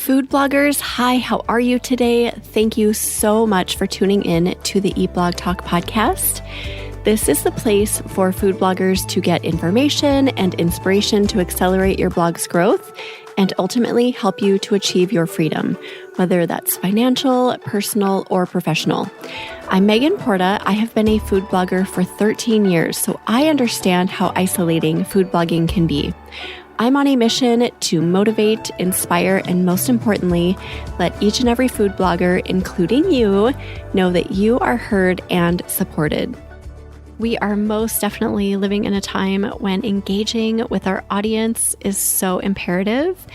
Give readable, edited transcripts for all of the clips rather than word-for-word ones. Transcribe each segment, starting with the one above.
Food bloggers, hi, how are you today? Thank you so much for tuning in to the Eat Blog Talk podcast. This is the place for food bloggers to get information and inspiration to accelerate your blog's growth and ultimately help you to achieve your freedom, whether that's financial, personal, or professional. I'm Megan Porta. I have been a food blogger for 13 years, so I understand how isolating food blogging can be. I'm on a mission to motivate, inspire, and most importantly, let each and every food blogger, including you, know that you are heard and supported. We are most definitely living in a time when engaging with our audience is so imperative,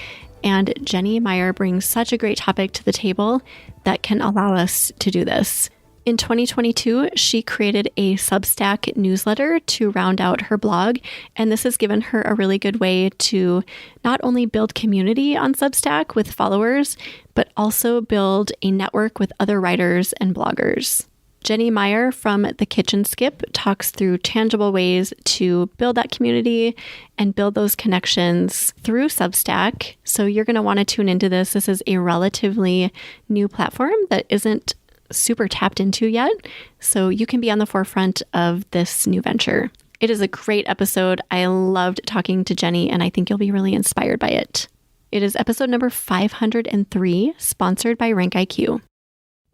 and Jenny Meier brings such a great topic to the table that can allow us to do this. In 2022, she created a Substack newsletter to round out her blog, and this has given her a really good way to not only build community on Substack with followers, but also build a network with other writers and bloggers. Jenny Meier from The Kitchen Skip talks through tangible ways to build that community and build those connections through Substack. So you're going to want to tune into this. This is a relatively new platform that isn't super tapped into yet, so you can be on the forefront of this new venture. It is a great episode. I loved talking to Jenny, and I think you'll be really inspired by it. It is episode number 503, sponsored by RankIQ.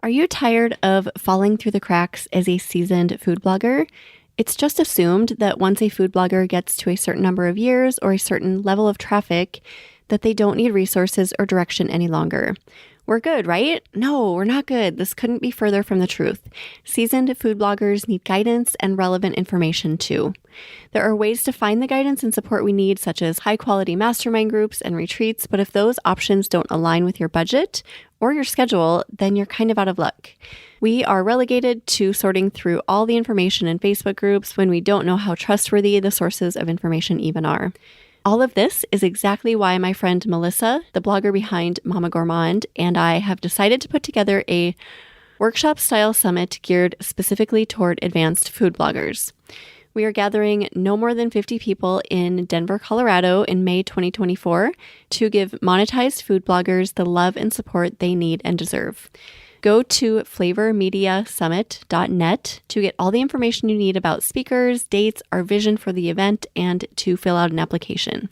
Are you tired of falling through the cracks as a seasoned food blogger? It's just assumed that once a food blogger gets to a certain number of years or a certain level of traffic, that they don't need resources or direction any longer. We're good, right? No, we're not good. This couldn't be further from the truth. Seasoned food bloggers need guidance and relevant information too. There are ways to find the guidance and support we need, such as high-quality mastermind groups and retreats, but if those options don't align with your budget or your schedule, then you're kind of out of luck. We are relegated to sorting through all the information in Facebook groups when we don't know how trustworthy the sources of information even are. All of this is exactly why my friend Melissa, the blogger behind Mama Gourmand, and I have decided to put together a workshop-style summit geared specifically toward advanced food bloggers. We are gathering no more than 50 people in Denver, Colorado in May 2024 to give monetized food bloggers the love and support they need and deserve. Go to flavormediasummit.net to get all the information you need about speakers, dates, our vision for the event, and to fill out an application.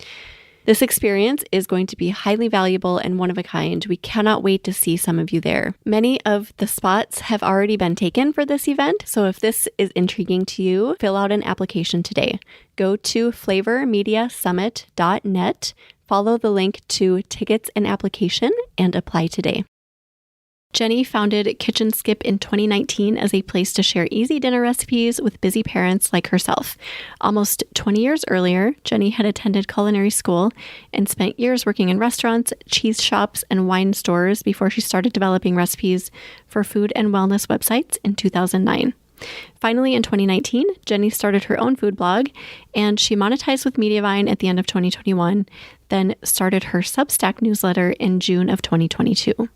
This experience is going to be highly valuable and one of a kind. We cannot wait to see some of you there. Many of the spots have already been taken for this event, so if this is intriguing to you, fill out an application today. Go to flavormediasummit.net, follow the link to tickets and application, and apply today. Jenny founded Kitchen Skip in 2019 as a place to share easy dinner recipes with busy parents like herself. Almost 20 years earlier, Jenny had attended culinary school and spent years working in restaurants, cheese shops, and wine stores before she started developing recipes for food and wellness websites in 2009. Finally, in 2019, Jenny started her own food blog, and she monetized with Mediavine at the end of 2021, then started her Substack newsletter in June of 2022.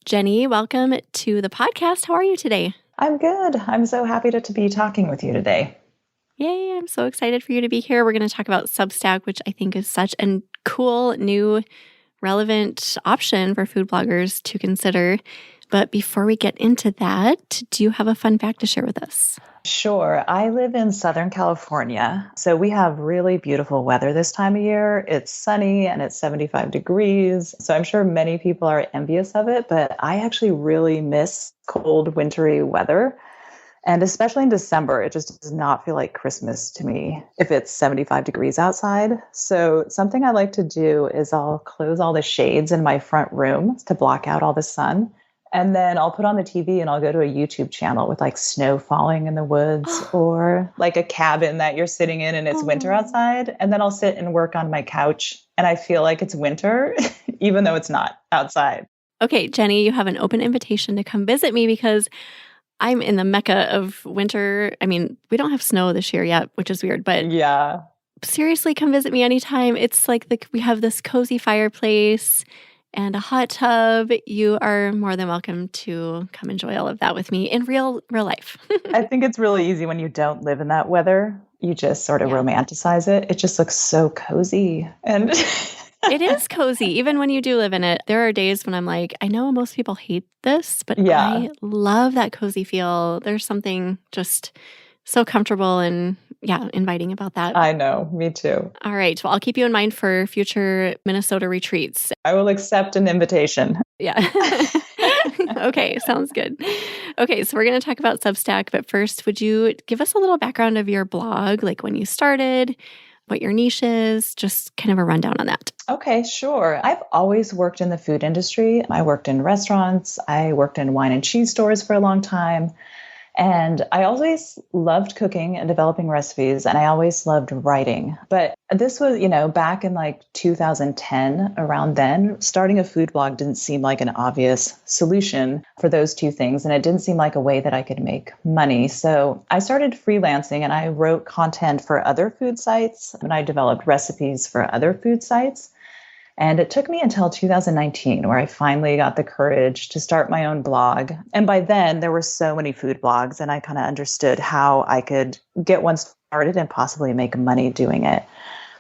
Jenny, welcome to the podcast. How are you today? I'm good. I'm so happy to be talking with you today. Yay, I'm so excited for you to be here. We're going to talk about Substack, which I think is such a cool, new, relevant option for food bloggers to consider. But before we get into that, do you have a fun fact to share with us? Sure. I live in Southern California, so we have really beautiful weather this time of year. It's sunny and it's 75 degrees, so I'm sure many people are envious of it, but I actually really miss cold, wintry weather. And especially in December, it just does not feel like Christmas to me if it's 75 degrees outside. So something I like to do is I'll close all the shades in my front room to block out all the sun. And then I'll put on the TV and I'll go to a YouTube channel with like snow falling in the woods or like a cabin that you're sitting in and it's winter outside. And then I'll sit and work on my couch and I feel like it's winter, even though it's not outside. Okay, Jenny, you have an open invitation to come visit me because I'm in the mecca of winter. I mean, we don't have snow this year yet, which is weird, but yeah, seriously, come visit me anytime. It's like we have this cozy fireplace and a hot tub. You are more than welcome to come enjoy all of that with me in real life. I think it's really easy when you don't live in that weather. You just sort of romanticize it. It just looks so cozy. And It is cozy, even when you do live in it. There are days when I'm like, I know most people hate this, but Yeah, I love that cozy feel. There's something just so comfortable and inviting about that. I know. Me too. All right. Well, I'll keep you in mind for future Minnesota retreats. I will accept an invitation. Yeah. Okay. Sounds good. Okay. So we're going to talk about Substack, but first, would you give us a little background of your blog, like when you started, what your niche is, just kind of a rundown on that? Okay, sure. I've always worked in the food industry. I worked in restaurants. I worked in wine and cheese stores for a long time. And I always loved cooking and developing recipes, and I always loved writing. But this was, back in like 2010, around then, starting a food blog didn't seem like an obvious solution for those two things. And it didn't seem like a way that I could make money. So I started freelancing and I wrote content for other food sites and I developed recipes for other food sites. And it took me until 2019 where I finally got the courage to start my own blog. And by then, there were so many food blogs, and I kind of understood how I could get one started and possibly make money doing it.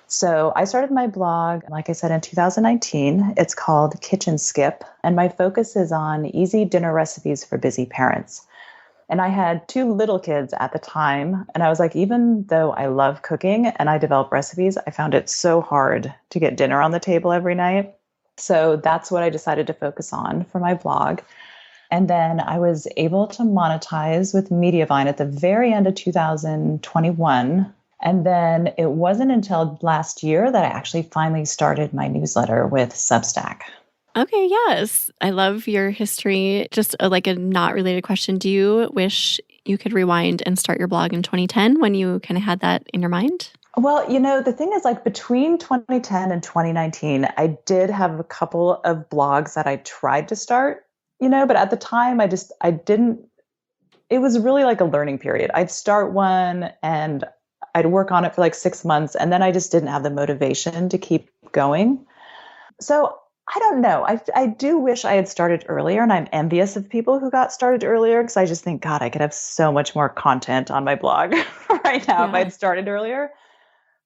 So I started my blog, like I said, in 2019. It's called Kitchen Skip, and my focus is on easy dinner recipes for busy parents. And I had two little kids at the time. And I was like, even though I love cooking and I develop recipes, I found it so hard to get dinner on the table every night. So that's what I decided to focus on for my blog. And then I was able to monetize with Mediavine at the very end of 2021. And then it wasn't until last year that I actually finally started my newsletter with Substack. Okay, yes. I love your history. Just like a not related question. Do you wish you could rewind and start your blog in 2010 when you kind of had that in your mind? Well, the thing is, like, between 2010 and 2019, I did have a couple of blogs that I tried to start, but at the time I didn't, it was really like a learning period. I'd start one and I'd work on it for like 6 months and then I just didn't have the motivation to keep going. So I don't know. I do wish I had started earlier, and I'm envious of people who got started earlier because I just think, God, I could have so much more content on my blog right now if I'd started earlier.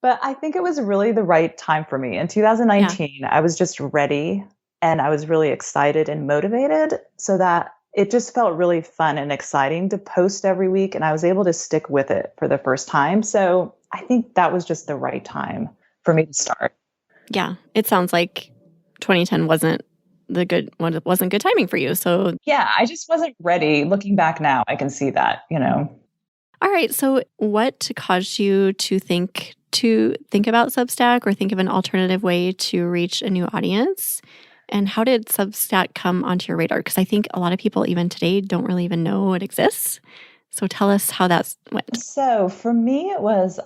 But I think it was really the right time for me. In 2019, I was just ready and I was really excited and motivated so that it just felt really fun and exciting to post every week. And I was able to stick with it for the first time. So I think that was just the right time for me to start. Yeah, it sounds like 2010 wasn't good timing for you. So yeah, I just wasn't ready. Looking back now, I can see that, All right. So what caused you to think about Substack or think of an alternative way to reach a new audience? And how did Substack come onto your radar? Because I think a lot of people even today don't really even know it exists. So tell us how that went. So for me, it was,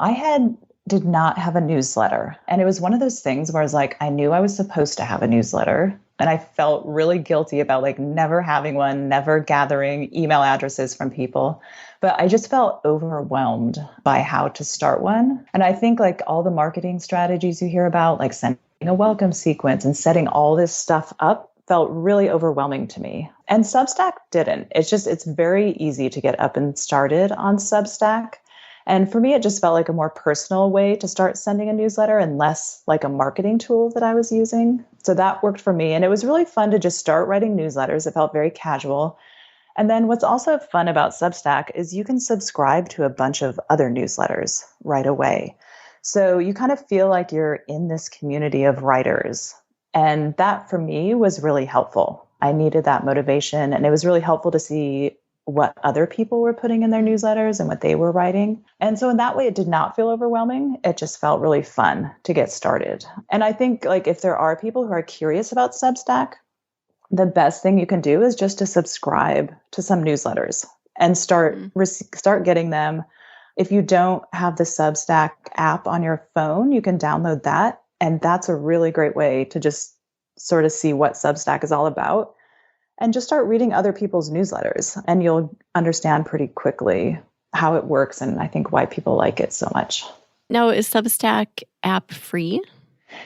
did not have a newsletter. And it was one of those things where I was like, I knew I was supposed to have a newsletter. And I felt really guilty about like never having one, never gathering email addresses from people. But I just felt overwhelmed by how to start one. And I think like all the marketing strategies you hear about, like sending a welcome sequence and setting all this stuff up, felt really overwhelming to me. And Substack didn't. It's very easy to get up and started on Substack. And for me, it just felt like a more personal way to start sending a newsletter and less like a marketing tool that I was using. So that worked for me. And it was really fun to just start writing newsletters. It felt very casual. And then what's also fun about Substack is you can subscribe to a bunch of other newsletters right away. So you kind of feel like you're in this community of writers. And that for me was really helpful. I needed that motivation. And it was really helpful to see what other people were putting in their newsletters and what they were writing. And so in that way, it did not feel overwhelming. It just felt really fun to get started. And I think like if there are people who are curious about Substack, the best thing you can do is just to subscribe to some newsletters and start getting them. If you don't have the Substack app on your phone, you can download that. And that's a really great way to just sort of see what Substack is all about. And just start reading other people's newsletters and you'll understand pretty quickly how it works and I think why people like it so much. Now, is Substack app free?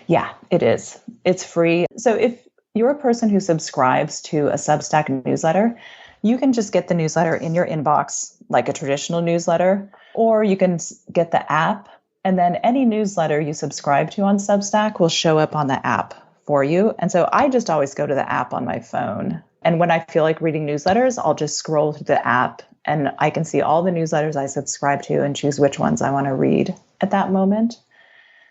Yeah, it is. It's free. So if you're a person who subscribes to a Substack newsletter, you can just get the newsletter in your inbox like a traditional newsletter, or you can get the app And then any newsletter you subscribe to on Substack will show up on the app for you. And so I just always go to the app on my phone. And when I feel like reading newsletters, I'll just scroll through the app and I can see all the newsletters I subscribe to and choose which ones I want to read at that moment.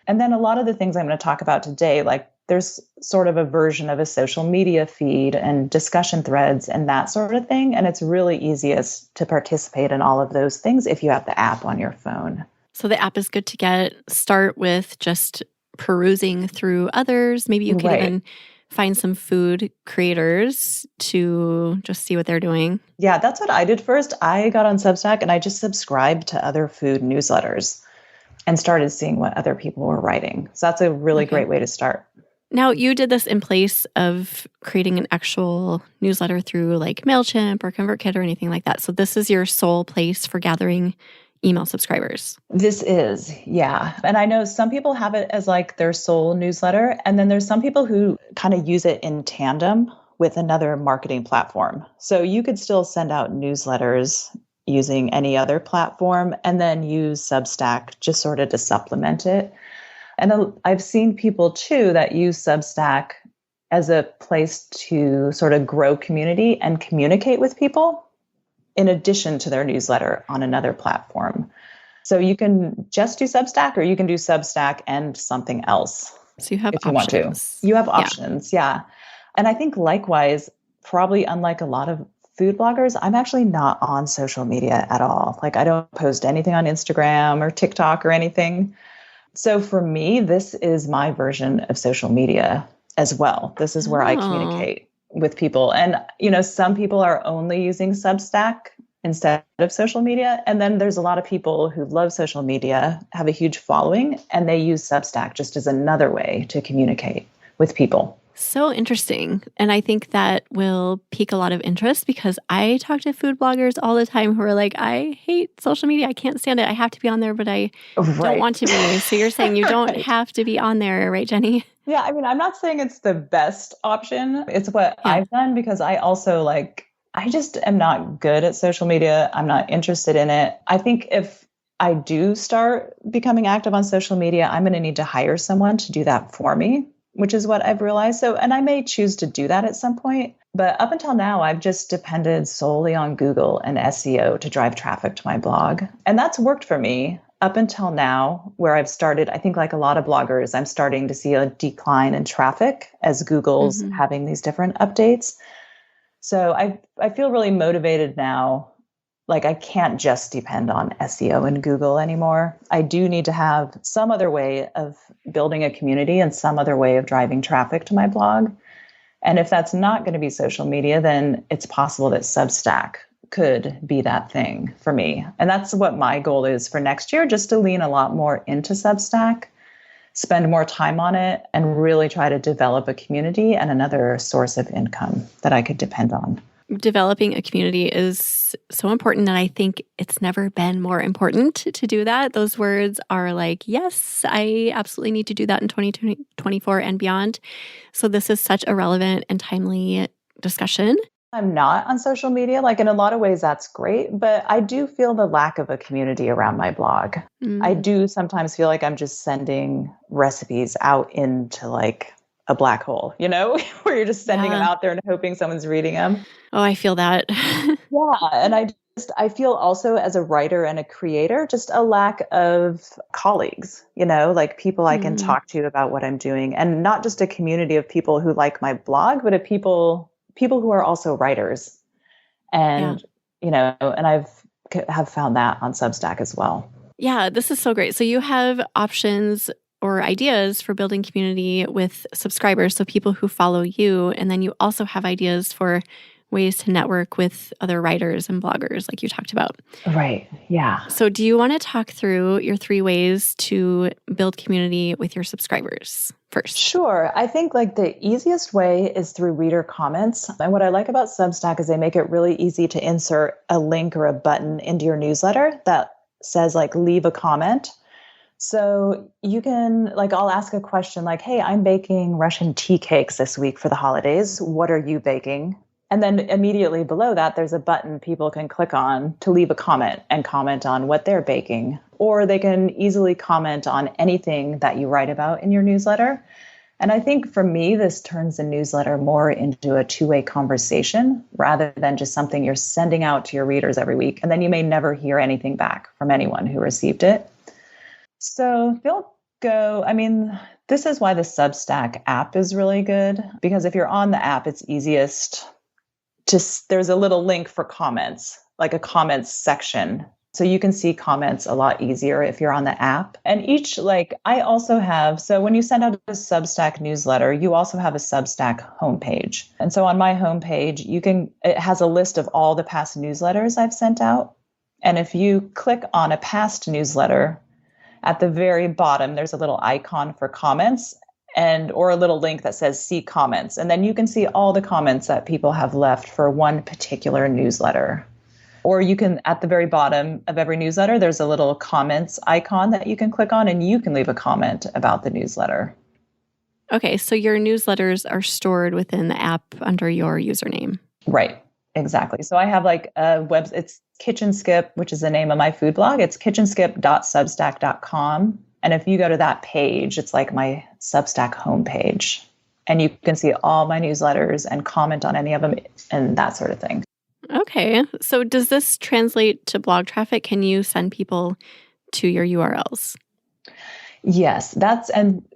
And then a lot of the things I'm going to talk about today, like there's sort of a version of a social media feed and discussion threads and that sort of thing. And it's really easiest to participate in all of those things if you have the app on your phone. So the app is good to start with just perusing through others. Maybe you could even find some food creators to just see what they're doing. Yeah, that's what I did first. I got on Substack and I just subscribed to other food newsletters and started seeing what other people were writing. So that's a really great way to start. Now, you did this in place of creating an actual newsletter through like MailChimp or ConvertKit or anything like that. So this is your sole place for gathering email subscribers. This is, yeah. And I know some people have it as like their sole newsletter. And then there's some people who kind of use it in tandem with another marketing platform. So you could still send out newsletters using any other platform and then use Substack just sort of to supplement it. And I've seen people too that use Substack as a place to sort of grow community and communicate with people in addition to their newsletter on another platform. So you can just do Substack or you can do Substack and something else. So you have if options. You want to. You have options, yeah. And I think likewise, probably unlike a lot of food bloggers, I'm actually not on social media at all. Like I don't post anything on Instagram or TikTok or anything. So for me, this is my version of social media as well. This is where I communicate with people. And, you know, some people are only using Substack instead of social media. And then there's a lot of people who love social media, have a huge following, and they use Substack just as another way to communicate with people. So interesting. And I think that will pique a lot of interest because I talk to food bloggers all the time who are like, I hate social media. I can't stand it. I have to be on there, but I don't want to be. So you're saying you don't have to be on there, right, Jenny? Yeah, I mean, I'm not saying it's the best option. It's what I've done because I also I just am not good at social media. I'm not interested in it. I think if I do start becoming active on social media, I'm going to need to hire someone to do that for me, which is what I've realized. So, and I may choose to do that at some point. But up until now, I've just depended solely on Google and SEO to drive traffic to my blog. And that's worked for me up until now, where I've started, I think like a lot of bloggers, I'm starting to see a decline in traffic as Google's having these different updates. So I feel really motivated now. Like I can't just depend on SEO and Google anymore. I do need to have some other way of building a community and some other way of driving traffic to my blog. And if that's not going to be social media, then it's possible that Substack could be that thing for me. And that's what my goal is for next year, just to lean a lot more into Substack, spend more time on it, and really try to develop a community and another source of income that I could depend on. Developing a community is so important. And I think it's never been more important to do that. Those words are like, yes, I absolutely need to do that in 2024 and beyond. So this is such a relevant and timely discussion. I'm not on social media. Like in a lot of ways, that's great. But I do feel the lack of a community around my blog. I do sometimes feel like I'm just sending recipes out into like a black hole, you know, where you're just sending them out there and hoping someone's reading them. Oh, I feel that. Yeah. And I feel also as a writer and a creator, just a lack of colleagues, you know, like people I can talk to about what I'm doing, and not just a community of people who like my blog, but of people who are also writers. And, you know, and have found that on Substack as well. Yeah, this is so great. So you have options or ideas for building community with subscribers, so people who follow you. And then you also have ideas for ways to network with other writers and bloggers like you talked about. Right. Yeah. So do you want to talk through your 3 ways to build community with your subscribers first? Sure. I think like the easiest way is through reader comments. And what I like about Substack is they make it really easy to insert a link or a button into your newsletter that says like leave a comment. So you can, like, I'll ask a question like, hey, I'm baking Russian tea cakes this week for the holidays. What are you baking? And then immediately below that, there's a button people can click on to leave a comment and comment on what they're baking. Or they can easily comment on anything that you write about in your newsletter. And I think for me, this turns the newsletter more into a two-way conversation rather than just something you're sending out to your readers every week. And then you may never hear anything back from anyone who received it. So they'll go, I mean, this is why the Substack app is really good, because if you're on the app, it's easiest there's a little link for comments, like a comments section. So you can see comments a lot easier if you're on the app. And I also have, so when you send out a Substack newsletter, you also have a Substack homepage. And so on my homepage, it has a list of all the past newsletters I've sent out. And if you click on a past newsletter, at the very bottom, there's a little icon for comments or a little link that says see comments. And then you can see all the comments that people have left for one particular newsletter. Or you can, at the very bottom of every newsletter, there's a little comments icon that you can click on and you can leave a comment about the newsletter. Okay, so your newsletters are stored within the app under your username. Right, exactly. So I have it's Kitchen Skip, which is the name of my food blog. It's kitchenskip.substack.com. And if you go to that page, it's like my Substack homepage. And you can see all my newsletters and comment on any of them and that sort of thing. Okay. So does this translate to blog traffic? Can you send people to your URLs? Yes,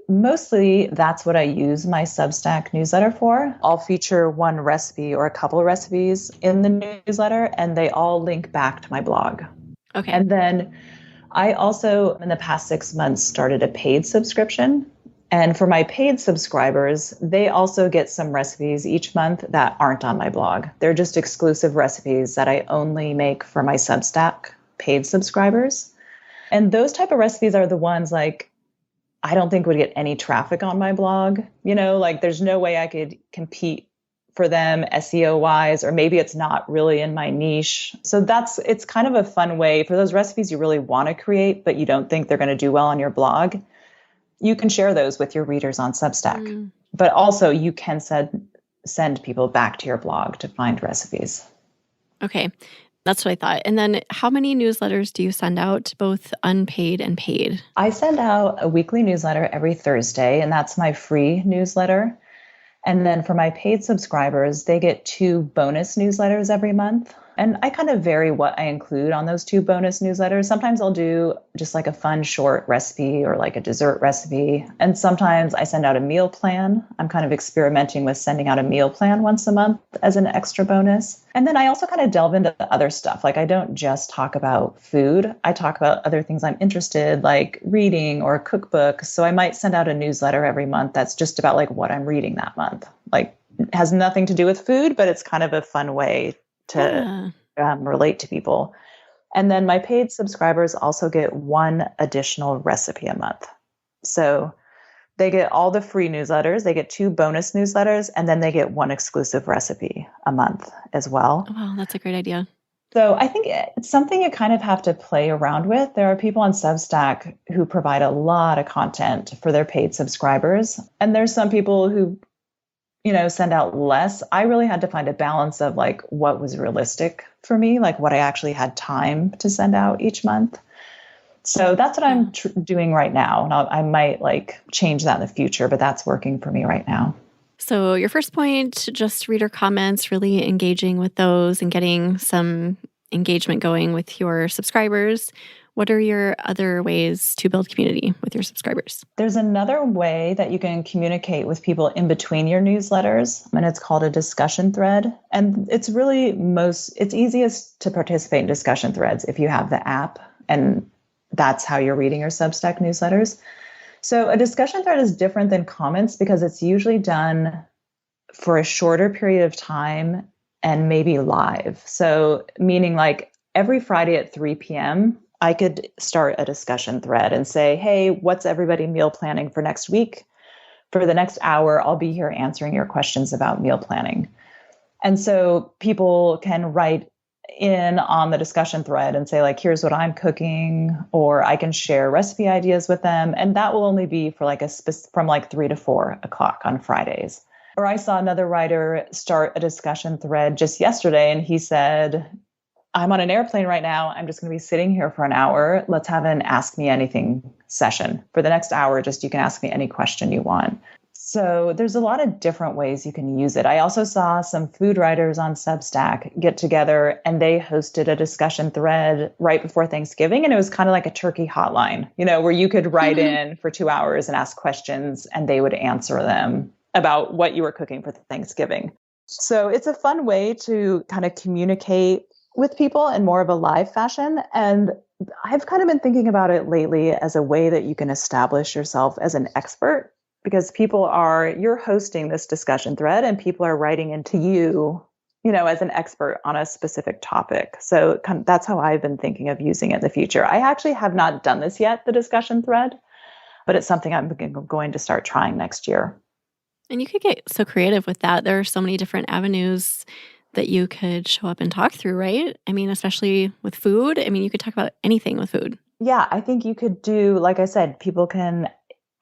mostly that's what I use my Substack newsletter for. I'll feature one recipe or a couple of recipes in the newsletter, and they all link back to my blog. Okay. And then I also, in the past 6 months, started a paid subscription. And for my paid subscribers, they also get some recipes each month that aren't on my blog. They're just exclusive recipes that I only make for my Substack paid subscribers. And those type of recipes are the ones I don't think would get any traffic on my blog. There's no way I could compete for them SEO wise, or maybe it's not really in my niche. So it's kind of a fun way for those recipes you really want to create, but you don't think they're going to do well on your blog. You can share those with your readers on Substack, but also you can send people back to your blog to find recipes. Okay. That's what I thought. And then how many newsletters do you send out, both unpaid and paid? I send out a weekly newsletter every Thursday, and that's my free newsletter. And then for my paid subscribers, they get 2 bonus newsletters every month. And I kind of vary what I include on those 2 bonus newsletters. Sometimes I'll do just like a fun short recipe or like a dessert recipe. And sometimes I send out a meal plan. I'm kind of experimenting with sending out a meal plan once a month as an extra bonus. And then I also kind of delve into other stuff. I don't just talk about food. I talk about other things I'm interested, like reading or a cookbook. So I might send out a newsletter every month that's just about what I'm reading that month. It has nothing to do with food, but it's kind of a fun way to relate to people. And then my paid subscribers also get 1 additional recipe a month. So they get all the free newsletters, they get 2 bonus newsletters, and then they get 1 exclusive recipe a month as well. Wow, that's a great idea. So I think it's something you kind of have to play around with. There are people on Substack who provide a lot of content for their paid subscribers. And there's some people who send out less. I really had to find a balance of what was realistic for me, what I actually had time to send out each month. So that's what I'm doing right now. And I might change that in the future, but that's working for me right now. So your first point, just reader comments, really engaging with those and getting some engagement going with your subscribers. What are your other ways to build community with your subscribers? There's another way that you can communicate with people in between your newsletters, and it's called a discussion thread. And it's easiest to participate in discussion threads if you have the app, and that's how you're reading your Substack newsletters. So a discussion thread is different than comments because it's usually done for a shorter period of time and maybe live. So meaning every Friday at 3 p.m., I could start a discussion thread and say, hey, what's everybody meal planning for next week? For the next hour, I'll be here answering your questions about meal planning. And so people can write in on the discussion thread and say, here's what I'm cooking, or I can share recipe ideas with them. And that will only be for from 3 to 4 o'clock on Fridays. Or I saw another writer start a discussion thread just yesterday, and he said, I'm on an airplane right now. I'm just going to be sitting here for an hour. Let's have an Ask Me Anything session. For the next hour, just you can ask me any question you want. So there's a lot of different ways you can use it. I also saw some food writers on Substack get together and they hosted a discussion thread right before Thanksgiving. And it was kind of like a turkey hotline, where you could write in for 2 hours and ask questions and they would answer them about what you were cooking for Thanksgiving. So it's a fun way to kind of communicate with people in more of a live fashion. And I've kind of been thinking about it lately as a way that you can establish yourself as an expert, because you're hosting this discussion thread and people are writing into you, as an expert on a specific topic. So that's how I've been thinking of using it in the future. I actually have not done this yet, the discussion thread, but it's something I'm going to start trying next year. And you could get so creative with that. There are so many different avenues that you could show up and talk through, right? I mean, especially with food. I mean, you could talk about anything with food. Yeah, I think you could do, like I said, people can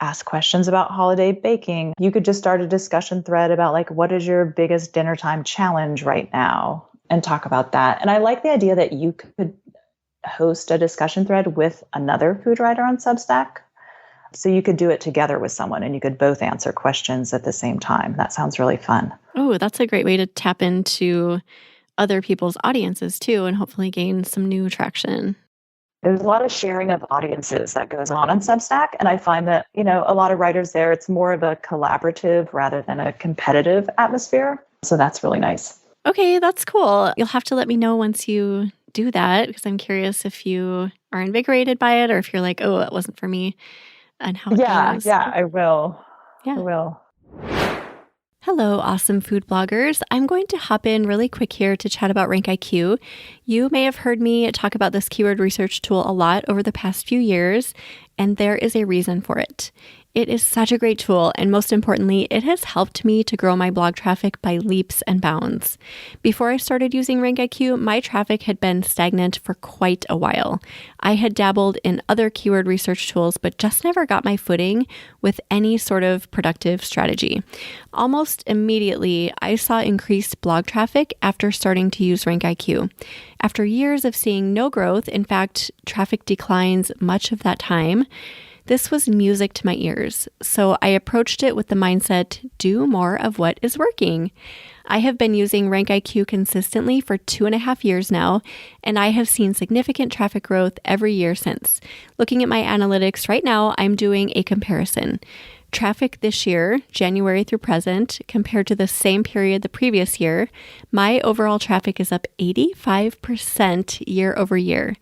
ask questions about holiday baking. You could just start a discussion thread about what is your biggest dinner time challenge right now and talk about that. And I like the idea that you could host a discussion thread with another food writer on Substack. So you could do it together with someone and you could both answer questions at the same time. That sounds really fun. Oh, that's a great way to tap into other people's audiences too and hopefully gain some new traction. There's a lot of sharing of audiences that goes on Substack. And I find that, a lot of writers there, it's more of a collaborative rather than a competitive atmosphere. So that's really nice. Okay, that's cool. You'll have to let me know once you do that, because I'm curious if you are invigorated by it or if you're like, oh, that wasn't for me, and how it goes. Yeah, I will. Yeah. I will. Hello, awesome food bloggers. I'm going to hop in really quick here to chat about RankIQ. You may have heard me talk about this keyword research tool a lot over the past few years, and there is a reason for it. It is such a great tool, and most importantly, it has helped me to grow my blog traffic by leaps and bounds. Before I started using RankIQ, my traffic had been stagnant for quite a while. I had dabbled in other keyword research tools, but just never got my footing with any sort of productive strategy. Almost immediately, I saw increased blog traffic after starting to use RankIQ. After years of seeing no growth, in fact, traffic declines much of that time, this was music to my ears, so I approached it with the mindset, do more of what is working. I have been using RankIQ consistently for 2.5 years now, and I have seen significant traffic growth every year since. Looking at my analytics right now, I'm doing a comparison. Traffic this year, January through present, compared to the same period the previous year, my overall traffic is up 85% year over year.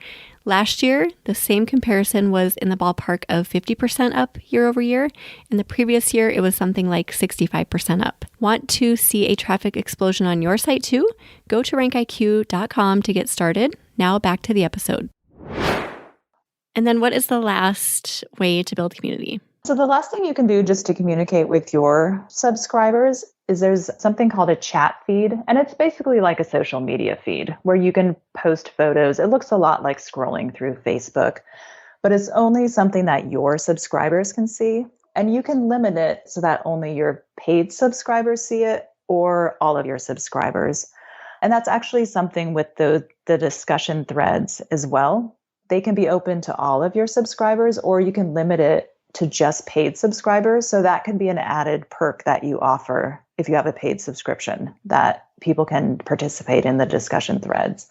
Last year, the same comparison was in the ballpark of 50% up year over year. And the previous year, it was something like 65% up. Want to see a traffic explosion on your site too? Go to rankiq.com to get started. Now back to the episode. And then what is the last way to build community? So the last thing you can do just to communicate with your subscribers is there's something called a chat feed. And it's basically like a social media feed where you can post photos. It looks a lot like scrolling through Facebook, but it's only something that your subscribers can see. And you can limit it so that only your paid subscribers see it or all of your subscribers. And that's actually something with the discussion threads as well. They can be open to all of your subscribers, or you can limit it to just paid subscribers. So that can be an added perk that you offer if you have a paid subscription, that people can participate in the discussion threads,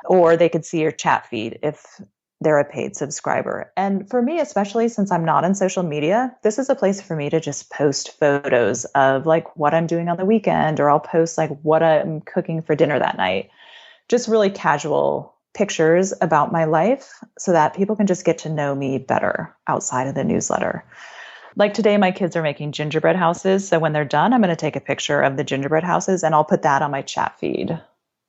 or they could see your chat feed if they're a paid subscriber. And for me, especially since I'm not on social media, this is a place for me to just post photos of what I'm doing on the weekend, or I'll post what I'm cooking for dinner that night. Just really casual pictures about my life so that people can just get to know me better outside of the newsletter. Like today, my kids are making gingerbread houses. So when they're done, I'm going to take a picture of the gingerbread houses and I'll put that on my chat feed.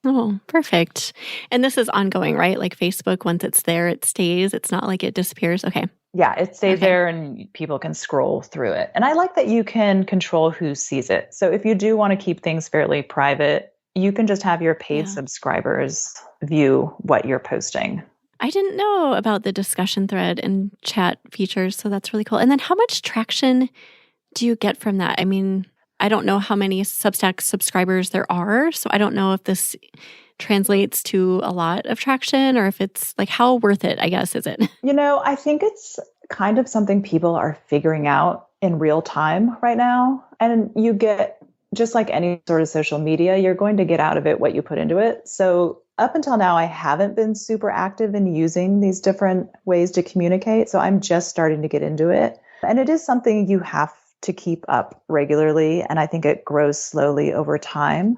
Oh, perfect. And this is ongoing, right? Like Facebook, once it's there, it stays. It's not like it disappears. Okay. Yeah, it stays there and people can scroll through it. And I like that you can control who sees it. So if you do want to keep things fairly private, you can just have your paid subscribers view what you're posting. I didn't know about the discussion thread and chat features, so that's really cool. And then how much traction do you get from that? I mean, I don't know how many Substack subscribers there are. So I don't know if this translates to a lot of traction or if it's like, how worth it, I guess, is it? I think it's kind of something people are figuring out in real time right now. And you get, just like any sort of social media, you're going to get out of it what you put into it. So up until now, I haven't been super active in using these different ways to communicate. So I'm just starting to get into it. And it is something you have to keep up regularly. And I think it grows slowly over time.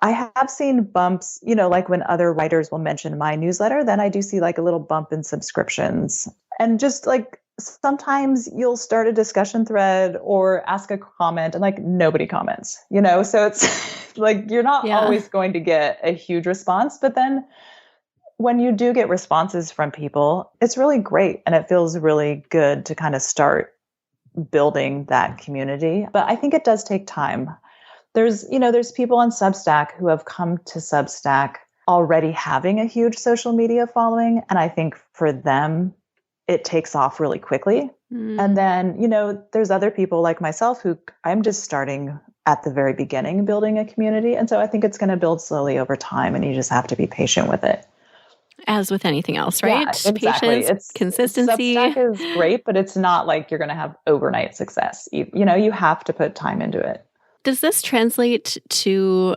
I have seen bumps, like when other writers will mention my newsletter, then I do see like a little bump in subscriptions. And just like sometimes you'll start a discussion thread or ask a comment and like nobody comments, so it's like you're not always going to get a huge response. But then when you do get responses from people, it's really great. And it feels really good to kind of start building that community. But I think it does take time. There's people on Substack who have come to Substack already having a huge social media following. And I think for them, it takes off really quickly. And then, there's other people like myself who I'm just starting at the very beginning, building a community. And so I think it's going to build slowly over time and you just have to be patient with it. As with anything else, right? Yeah, exactly. Patience, consistency. Substack is great, but it's not like you're going to have overnight success. You have to put time into it. Does this translate to,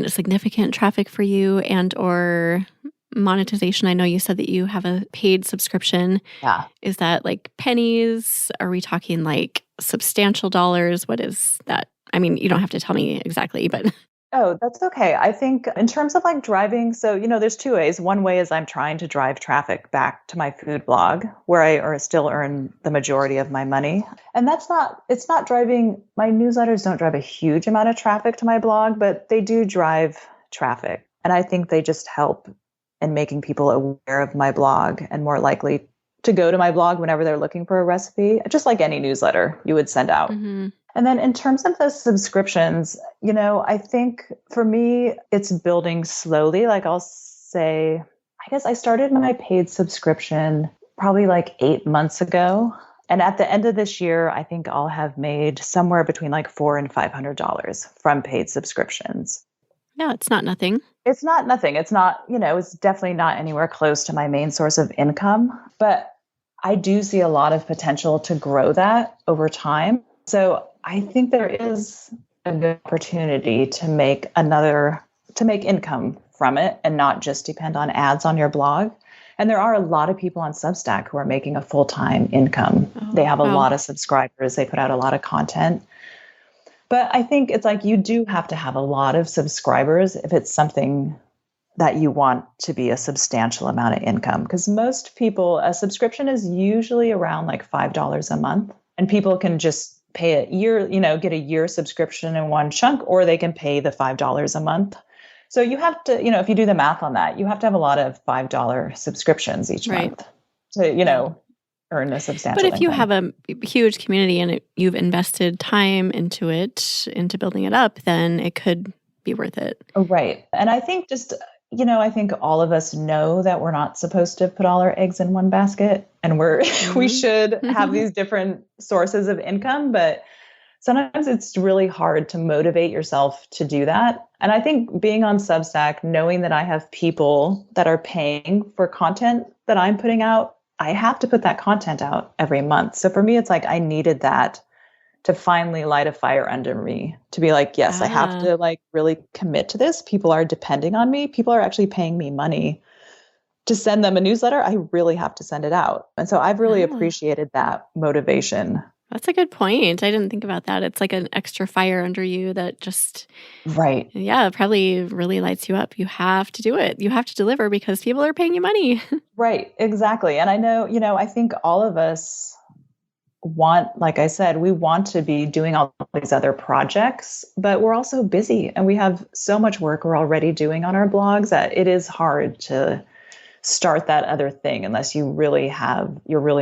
significant traffic for you and or monetization? I know you said that you have a paid subscription. Yeah. Is that like pennies? Are we talking like substantial dollars? What is that? You don't have to tell me exactly, but... Oh, that's okay. I think in terms of like driving, so, there's two ways. One way is I'm trying to drive traffic back to my food blog where I still earn the majority of my money. And it's not driving, my newsletters don't drive a huge amount of traffic to my blog, but they do drive traffic. And I think they just help in making people aware of my blog and more likely to go to my blog whenever they're looking for a recipe, just like any newsletter you would send out. Mm-hmm. And then in terms of the subscriptions, I think for me, it's building slowly. Like I'll say, I guess I started my paid subscription probably like 8 months ago. And at the end of this year, I think I'll have made somewhere between like $400 and $500 from paid subscriptions. Yeah, it's not nothing. It's not nothing. It's not, it's definitely not anywhere close to my main source of income. But I do see a lot of potential to grow that over time. So I think there is a good opportunity to make income from it and not just depend on ads on your blog. And there are a lot of people on Substack who are making a full-time income. They have a lot of subscribers. They put out a lot of content. But I think it's like you do have to have a lot of subscribers if it's something that you want to be a substantial amount of income. Because most people, a subscription is usually around like $5 a month. And people can just pay a year, get a year subscription in one chunk, or they can pay the $5 a month. So you have to, if you do the math on that, you have to have a lot of $5 subscriptions each month to, earn a substantial But if you income. have a huge community and you've invested time into building it up, then it could be worth it. Oh, right. And I think I think all of us know that we're not supposed to put all our eggs in one basket and we should have these different sources of income, but sometimes it's really hard to motivate yourself to do that. And I think being on Substack, knowing that I have people that are paying for content that I'm putting out, I have to put that content out every month. So for me, it's like I needed that to finally light a fire under me to be like, yes, I have to like really commit to this. People are depending on me. People are actually paying me money to send them a newsletter. I really have to send it out. And so I've really appreciated that motivation. That's a good point. I didn't think about that. It's like an extra fire under you that just, right. Yeah, probably really lights you up. You have to do it. You have to deliver because people are paying you money. Right. Exactly. And I know, I think all of us want, like I said, we want to be doing all these other projects, but we're also busy and we have so much work we're already doing on our blogs that it is hard to start that other thing unless you're really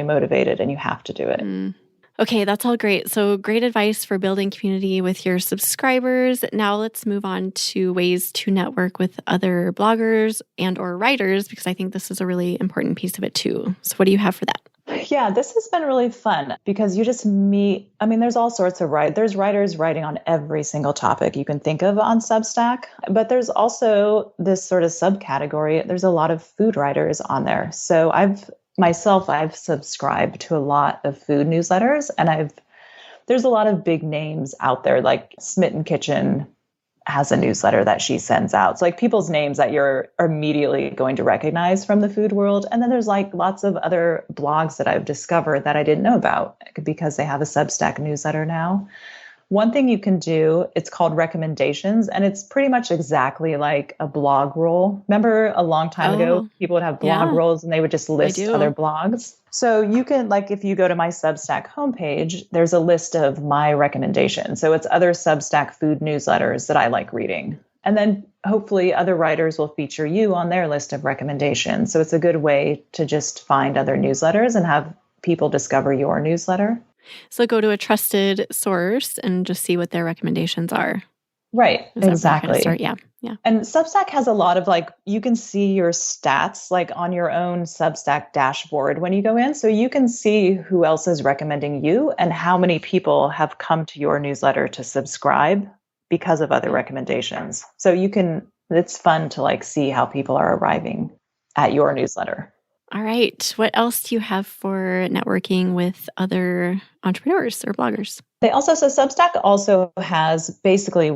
motivated and you have to do it. Okay, that's all great. So great advice for building community with your subscribers. Now let's move on to ways to network with other bloggers and or writers, because I think this is a really important piece of it too. So what do you have for that? Yeah, this has been really fun because you just meet, I mean, there's all sorts of there's writers writing on every single topic you can think of on Substack, but there's also this sort of subcategory. There's a lot of food writers on there. So I've subscribed to a lot of food newsletters, and there's a lot of big names out there like Smitten Kitchen has a newsletter that she sends out. So like people's names that you're immediately going to recognize from the food world. And then there's like lots of other blogs that I've discovered that I didn't know about because they have a Substack newsletter now. One thing you can do, it's called recommendations, and it's pretty much exactly like a blog roll. Remember a long time ago, people would have blog rolls and they would just list other blogs. So you can, like, if you go to my Substack homepage, there's a list of my recommendations. So it's other Substack food newsletters that I like reading. And then hopefully other writers will feature you on their list of recommendations. So it's a good way to just find other newsletters and have people discover your newsletter. So go to a trusted source and just see what their recommendations are. Right, exactly. Yeah. And Substack has a lot of you can see your stats on your own Substack dashboard when you go in. So you can see who else is recommending you and how many people have come to your newsletter to subscribe because of other recommendations. So it's fun to see how people are arriving at your newsletter. All right. What else do you have for networking with other entrepreneurs or bloggers? Substack also has basically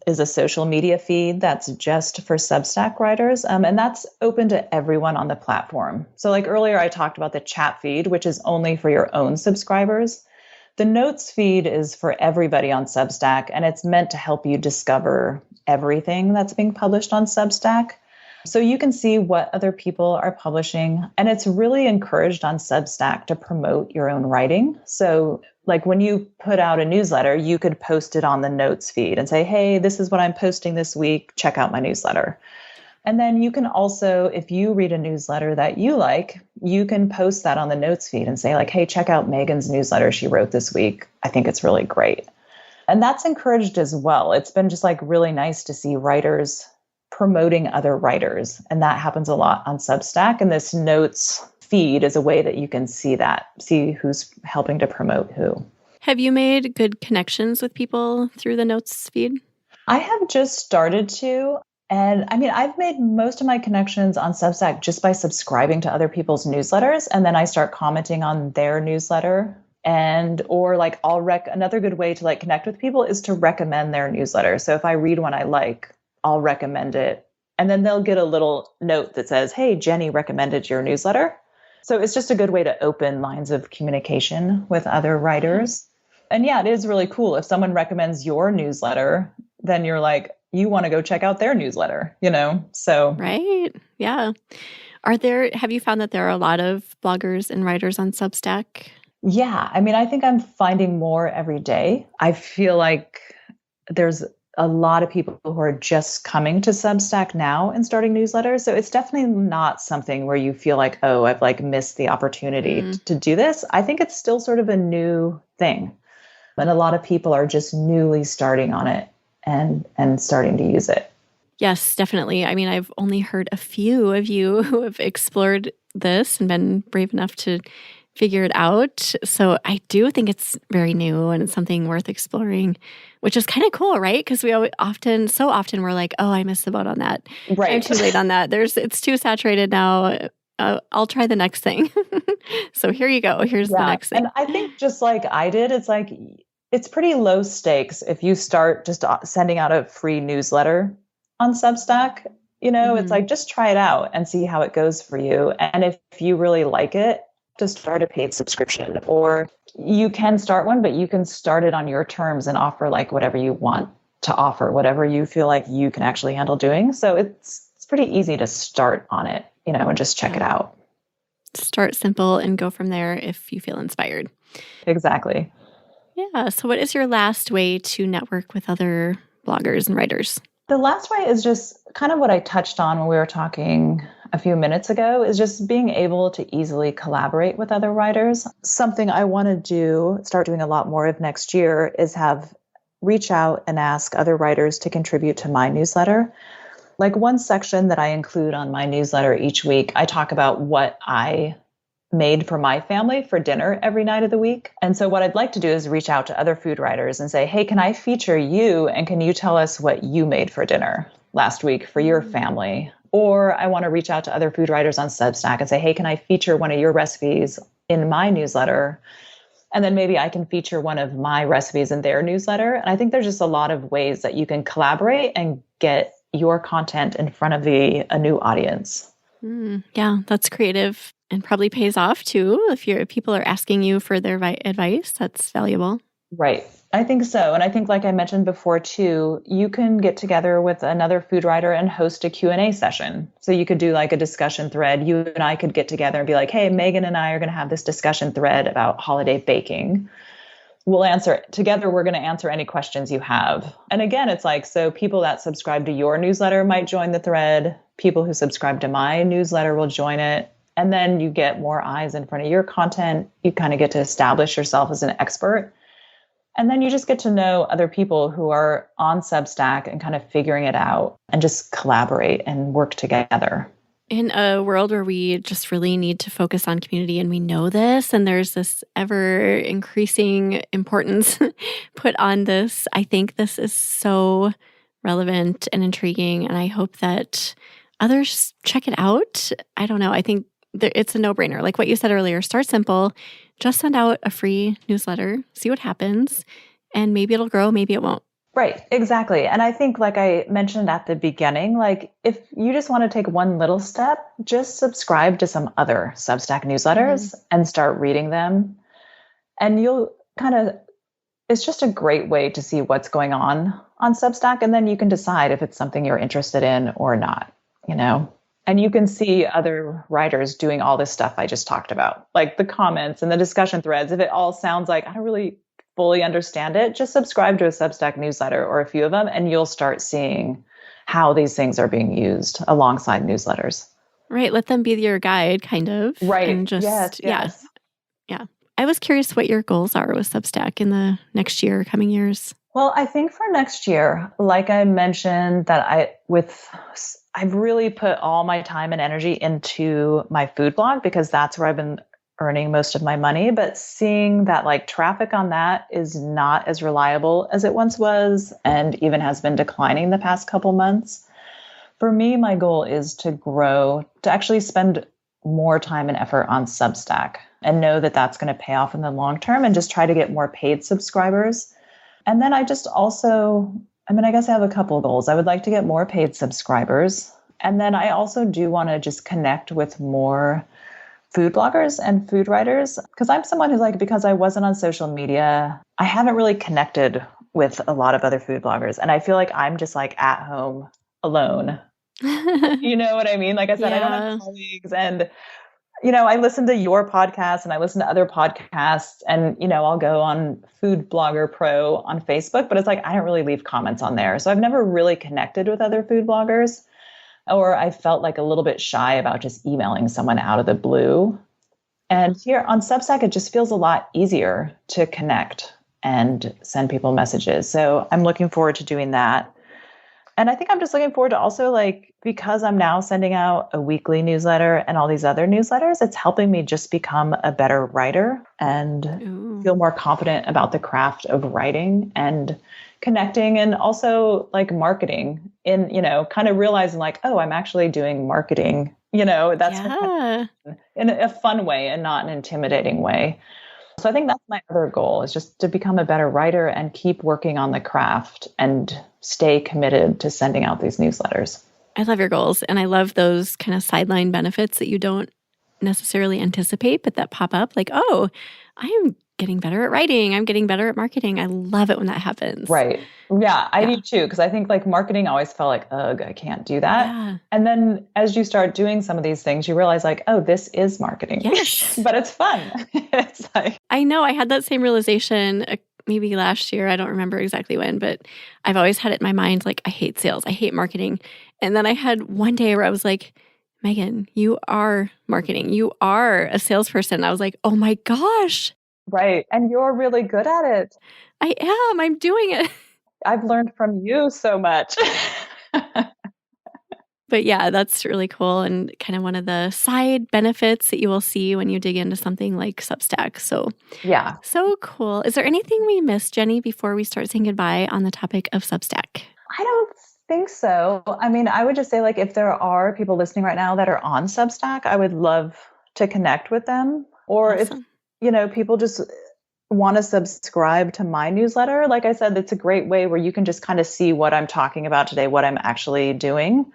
is a social media feed that's just for Substack writers. And that's open to everyone on the platform. So earlier I talked about the chat feed, which is only for your own subscribers. The notes feed is for everybody on Substack, and it's meant to help you discover everything that's being published on Substack. So you can see what other people are publishing, and it's really encouraged on Substack to promote your own writing. So when you put out a newsletter, you could post it on the notes feed and say, hey, this is what I'm posting this week. Check out my newsletter. And then you can also, if you read a newsletter that you like, you can post that on the notes feed and say hey, check out Megan's newsletter she wrote this week. I think it's really great. And that's encouraged as well. It's been just really nice to see writers promoting other writers. And that happens a lot on Substack. And this notes feed is a way that you can see who's helping to promote who. Have you made good connections with people through the notes feed? I have just started to. And I mean, I've made most of my connections on Substack just by subscribing to other people's newsletters. And then I start commenting on their newsletter. Another good way to connect with people is to recommend their newsletter. So if I read one I like, I'll recommend it. And then they'll get a little note that says, hey, Jenny recommended your newsletter. So it's just a good way to open lines of communication with other writers. And yeah, it is really cool. If someone recommends your newsletter, then you're you want to go check out their newsletter, So. Right. Yeah. Have you found that there are a lot of bloggers and writers on Substack? Yeah. I mean, I think I'm finding more every day. I feel like there's a lot of people who are just coming to Substack now and starting newsletters. So it's definitely not something where you feel oh, I've missed the opportunity to do this. I think it's still sort of a new thing. And a lot of people are just newly starting on it and starting to use it. Yes, definitely. I mean, I've only heard a few of you who have explored this and been brave enough to figure it out. So I do think it's very new and it's something worth exploring, which is kind of cool, right? Because we often we're like, oh, I missed the boat on that. Right. I'm too late on that. It's too saturated now. I'll try the next thing. So here you go. Here's the next thing. And I think just like I did, it's pretty low stakes if you start just sending out a free newsletter on Substack. It's just try it out and see how it goes for you. And if you really like it, just start a paid subscription, or you can start one, but you can start it on your terms and offer whatever you want to offer, whatever you feel like you can actually handle doing. So it's pretty easy to start on it, and just check it out. Start simple and go from there if you feel inspired. Exactly. Yeah. So what is your last way to network with other bloggers and writers? The last way is just kind of what I touched on when we were talking a few minutes ago, is just being able to easily collaborate with other writers. Something I want to start doing a lot more of next year is reach out and ask other writers to contribute to my newsletter. One section that I include on my newsletter each week, I talk about what I made for my family for dinner every night of the week. And so what I'd like to do is reach out to other food writers and say, hey, can I feature you? And can you tell us what you made for dinner last week for your family? Or I want to reach out to other food writers on Substack and say, hey, can I feature one of your recipes in my newsletter? And then maybe I can feature one of my recipes in their newsletter. And I think there's just a lot of ways that you can collaborate and get your content in front of a new audience. Yeah, that's creative and probably pays off too. If people are asking you for their advice, that's valuable. Right. I think so. And I think, like I mentioned before too, you can get together with another food writer and host a Q&A session. So you could do like a discussion thread. You and I could get together and be like, hey, Megan and I are going to have this discussion thread about holiday baking. We'll answer together. We're going to answer any questions you have. And again, it's like, so people that subscribe to your newsletter might join the thread. People who subscribe to my newsletter will join it. And then you get more eyes in front of your content. You kind of get to establish yourself as an expert. And then you just get to know other people who are on Substack and kind of figuring it out and just collaborate and work together. In a world where we just really need to focus on community, and we know this, and there's this ever increasing importance put on this, I think this is so relevant and intriguing. And I hope that others check it out. I don't know. I think it's a no-brainer. Like what you said earlier, start simple. Just send out a free newsletter, see what happens, and maybe it'll grow, maybe it won't. Right, exactly. And I think, like I mentioned at the beginning, like if you just want to take one little step, just subscribe to some other Substack newsletters and start reading them. And you'll it's just a great way to see what's going on Substack. And then you can decide if it's something you're interested in or not, And you can see other writers doing all this stuff I just talked about, like the comments and the discussion threads. If it all sounds like I don't really fully understand it, just subscribe to a Substack newsletter or a few of them, and you'll start seeing how these things are being used alongside newsletters. Right. Let them be your guide, kind of. Right. And just, yes. Yeah. I was curious what your goals are with Substack in the next year, coming years. Well, I think for next year, like I mentioned, that I've really put all my time and energy into my food blog because that's where I've been earning most of my money. But seeing that like traffic on that is not as reliable as it once was, and even has been declining the past couple months. For me, my goal is to actually spend more time and effort on Substack and know that that's going to pay off in the long term, and just try to get more paid subscribers. And then I guess I have a couple goals. I would like to get more paid subscribers. And then I also do want to just connect with more food bloggers and food writers, because I'm someone who's like, because I wasn't on social media, I haven't really connected with a lot of other food bloggers. And I feel like I'm just like at home alone. You know what I mean? Like I said, I don't have colleagues, and I listen to your podcast and I listen to other podcasts, and, I'll go on Food Blogger Pro on Facebook, but it's like, I don't really leave comments on there. So I've never really connected with other food bloggers, or I felt like a little bit shy about just emailing someone out of the blue. And here on Substack, it just feels a lot easier to connect and send people messages. So I'm looking forward to doing that. And I think I'm just looking forward to also, like, because I'm now sending out a weekly newsletter and all these other newsletters, it's helping me just become a better writer and feel more confident about the craft of writing and connecting, and also like marketing in, kind of realizing like, oh, I'm actually doing marketing, that's in a fun way and not an intimidating way. So I think that's my other goal, is just to become a better writer and keep working on the craft and stay committed to sending out these newsletters. I love your goals. And I love those kind of sideline benefits that you don't necessarily anticipate, but that pop up like, oh, I am getting better at writing. I'm getting better at marketing. I love it when that happens. Right. Yeah, I do too. Because I think like marketing always felt like, ugh, I can't do that. Yeah. And then as you start doing some of these things, you realize like, oh, this is marketing. Yes. But it's fun. It's like, I know I had that same realization maybe last year. I don't remember exactly when, but I've always had it in my mind, like, I hate sales. I hate marketing. And then I had one day where I was like, Megan, you are marketing. You are a salesperson. I was like, oh my gosh. Right. And you're really good at it. I am. I'm doing it. I've learned from you so much. But yeah, that's really cool and kind of one of the side benefits that you will see when you dig into something like Substack. So Yeah. so cool. Is there anything we missed, Jenny, before we start saying goodbye on the topic of Substack? I don't think so. I mean, I would just say like if there are people listening right now that are on Substack, I would love to connect with them. Or Awesome. if, people just want to subscribe to my newsletter, like I said, it's a great way where you can just kind of see what I'm talking about today, what I'm actually doing.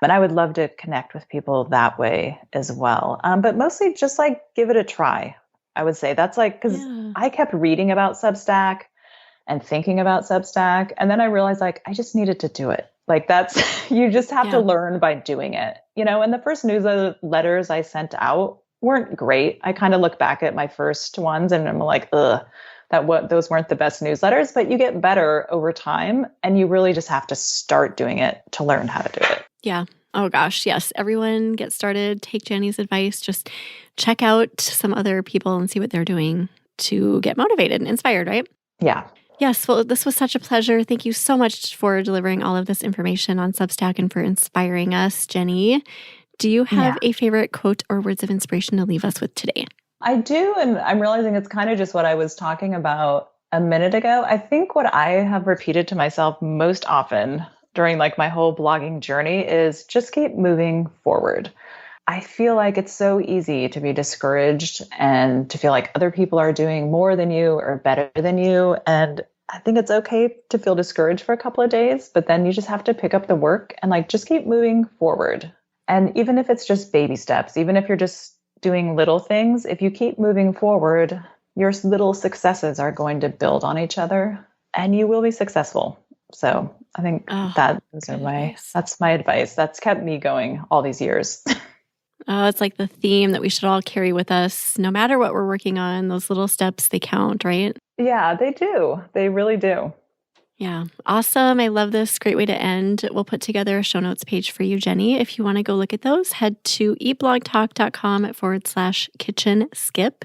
And I would love to connect with people that way as well. But mostly just like give it a try. I would say that's like, because I kept reading about Substack and thinking about Substack. And then I realized like, I just needed to do it. Like you just have to learn by doing it, and the first newsletters I sent out weren't great. I kind of look back at my first ones and I'm like, those weren't the best newsletters, but you get better over time and you really just have to start doing it to learn how to do it. Yeah. Oh gosh. Yes. Everyone get started. Take Jenny's advice. Just check out some other people and see what they're doing to get motivated and inspired, right? Yeah. Yes. Well, this was such a pleasure. Thank you so much for delivering all of this information on Substack and for inspiring us, Jenny. Do you have a favorite quote or words of inspiration to leave us with today? I do. And I'm realizing it's kind of just what I was talking about a minute ago. I think what I have repeated to myself most often during like my whole blogging journey is just keep moving forward. I feel like it's so easy to be discouraged and to feel like other people are doing more than you or better than you. And I think it's okay to feel discouraged for a couple of days, but then you just have to pick up the work and like just keep moving forward. And even if it's just baby steps, even if you're just doing little things, if you keep moving forward, your little successes are going to build on each other and you will be successful. So I think that's my advice. That's kept me going all these years. Oh, it's like the theme that we should all carry with us. No matter what we're working on, those little steps, they count, right? Yeah, they do. They really do. Yeah. Awesome. I love this. Great way to end. We'll put together a show notes page for you, Jenny. If you want to go look at those, head to eatblogtalk.com/kitchen skip.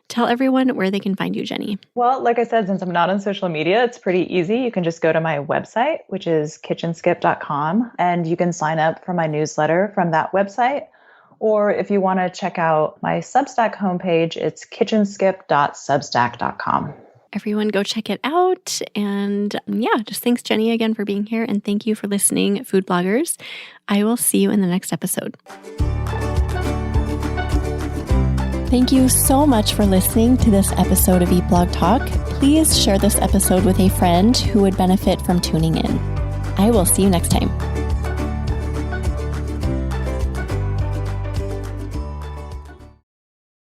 Tell everyone where they can find you, Jenny. Well, like I said, since I'm not on social media, it's pretty easy. You can just go to my website, which is kitchenskip.com, and you can sign up for my newsletter from that website. Or if you want to check out my Substack homepage, it's kitchenskip.substack.com. Everyone go check it out. And just thanks, Jenny, again for being here. And thank you for listening, food bloggers. I will see you in the next episode. Thank you so much for listening to this episode of Eat Blog Talk. Please share this episode with a friend who would benefit from tuning in. I will see you next time.